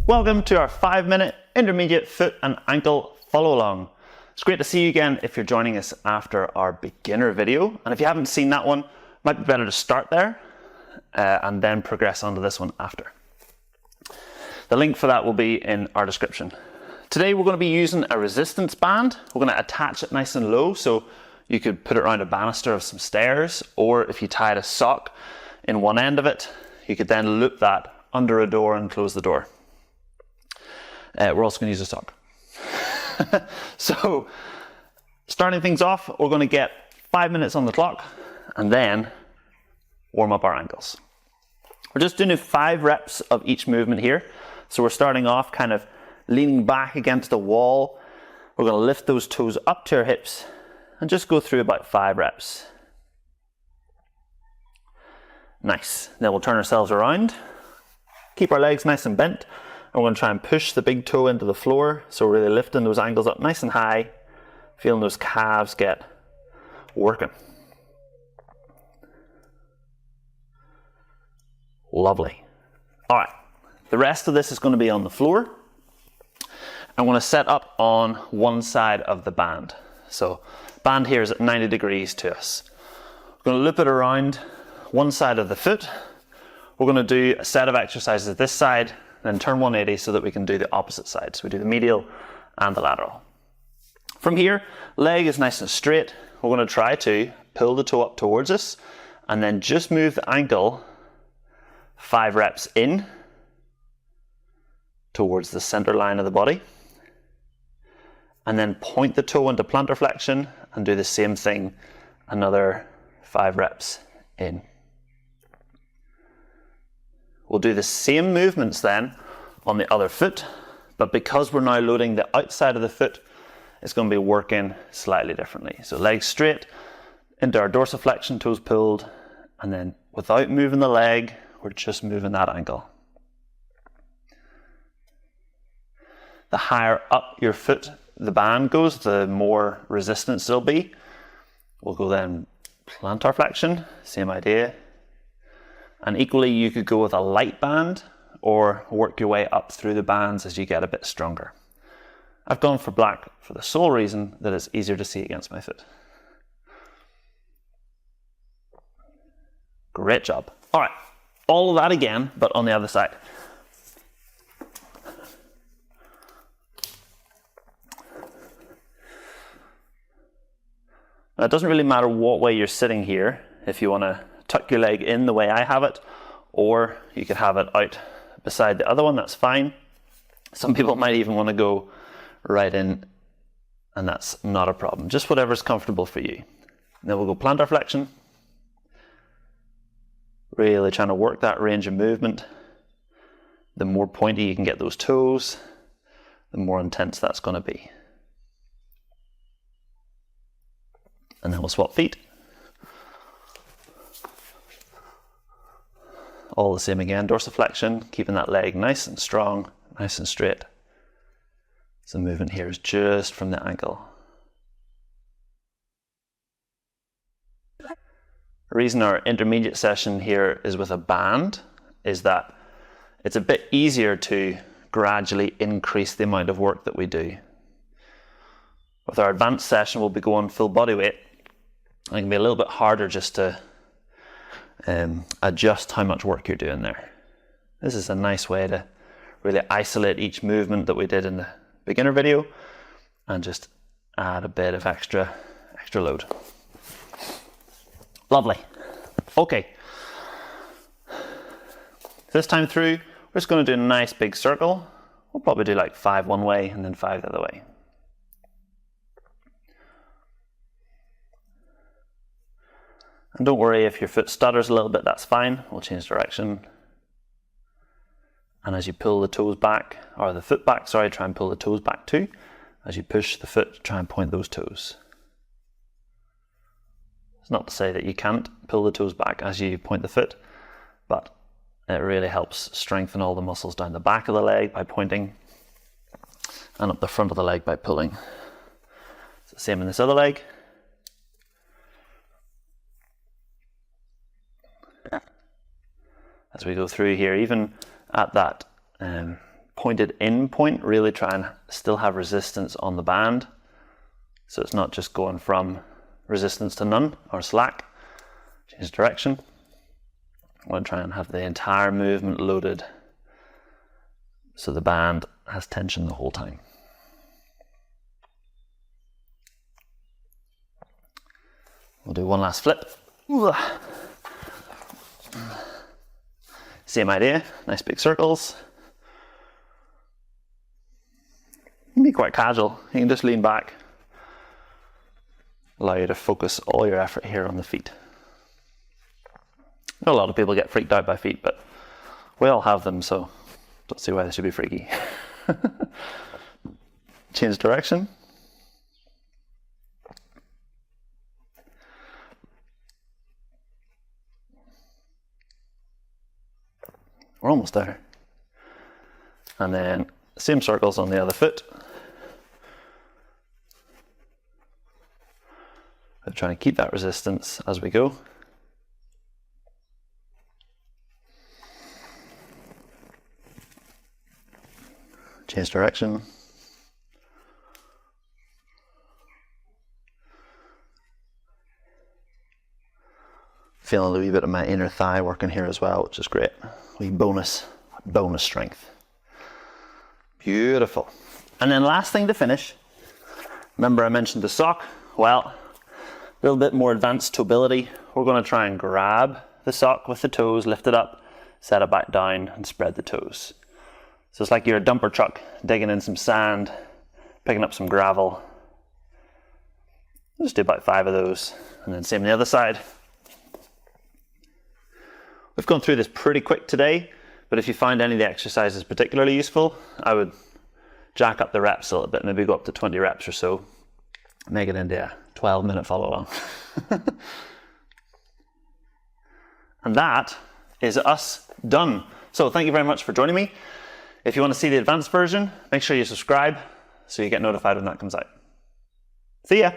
Welcome to our 5-minute intermediate foot and ankle follow along. It's great to see you again if you're joining us after our beginner video. And if you haven't seen that one, it might be better to start there and then progress onto this one after. The link for that will be in our description. Today we're going to be using a resistance band. We're going to attach it nice and low, so you could put it around a banister of some stairs, or if you tied a sock in one end of it, you could then loop that under a door and close the door. We're also going to use a sock. So, starting things off, we're going to get 5 minutes on the clock and then warm up our ankles. We're just doing 5 reps of each movement here. So we're starting off kind of leaning back against the wall. We're going to lift those toes up to our hips and just go through about 5 reps. Nice. Then we'll turn ourselves around, keep our legs nice and bent. We're going to try and push the big toe into the floor, so we're really lifting those ankles up nice and high, feeling those calves get working. Lovely. All right, the rest of this is going to be on the floor. I'm going to set up on one side of the band. So band here is at 90 degrees to us. We're going to loop it around one side of the foot. We're going to do a set of exercises this side, then turn 180 so that we can do the opposite side. So we do the medial and the lateral. From here, leg is nice and straight. We're going to try to pull the toe up towards us and then just move the ankle 5 reps in towards the center line of the body. And then point the toe into plantar flexion and do the same thing, another 5 reps in. We'll do the same movements then on the other foot, but because we're now loading the outside of the foot, it's going to be working slightly differently. So legs straight into our dorsiflexion, toes pulled, and then without moving the leg, we're just moving that ankle. The higher up your foot the band goes, the more resistance there'll be. We'll go then plantar flexion, same idea. And equally, you could go with a light band or work your way up through the bands as you get a bit stronger. I've gone for black for the sole reason that it's easier to see against my foot. Great job. All right, all of that again, but on the other side. Now, it doesn't really matter what way you're sitting here. If you want to tuck your leg in the way I have it, or you could have it out beside the other one, that's fine. Some people might even want to go right in, and that's not a problem. Just whatever's comfortable for you. Then we'll go plantar flexion. Really trying to work that range of movement. The more pointy you can get those toes, the more intense that's going to be. And then we'll swap feet. All the same again, dorsiflexion, keeping that leg nice and strong, nice and straight. So movement here is just from the ankle. The reason our intermediate session here is with a band is that it's a bit easier to gradually increase the amount of work that we do. With our advanced session, we'll be going full body weight. It can be a little bit harder just to adjust how much work you're doing there. This is a nice way to really isolate each movement that we did in the beginner video and just add a bit of extra load. Lovely. Okay. This time through, we're just going to do a nice big circle. We'll probably do like 5 one way and then 5 the other way. And don't worry if your foot stutters a little bit, that's fine. We'll change direction. And as you pull the toes back, or the foot back, sorry, try and pull the toes back too. As you push the foot, try and point those toes. It's not to say that you can't pull the toes back as you point the foot, but it really helps strengthen all the muscles down the back of the leg by pointing, and up the front of the leg by pulling. It's the same in this other leg. As we go through here, even at that pointed in point, really try and still have resistance on the band. So it's not just going from resistance to none or slack. Change direction. I want to try and have the entire movement loaded so the band has tension the whole time. We'll do one last flip. Same idea, nice big circles. You can be quite casual. You can just lean back. Allow you to focus all your effort here on the feet. A lot of people get freaked out by feet, but we all have them, so don't see why they should be freaky. Change direction. We're almost there. And then same circles on the other foot. I'm trying to keep that resistance as we go. Change direction. Feeling a wee bit of my inner thigh working here as well, which is great. Wee bonus strength. Beautiful. And then last thing to finish, remember I mentioned the sock? Well, a little bit more advanced toeability. We're going to try and grab the sock with the toes, lift it up, set it back down and spread the toes. So it's like you're a dumper truck digging in some sand, picking up some gravel. Just do about 5 of those, and then same on the other side. We've gone through this pretty quick today, but if you find any of the exercises particularly useful, I would jack up the reps a little bit, maybe go up to 20 reps or so, make it into a 12-minute follow along. And that is us done. So thank you very much for joining me. If you want to see the advanced version, make sure you subscribe so you get notified when that comes out. See ya.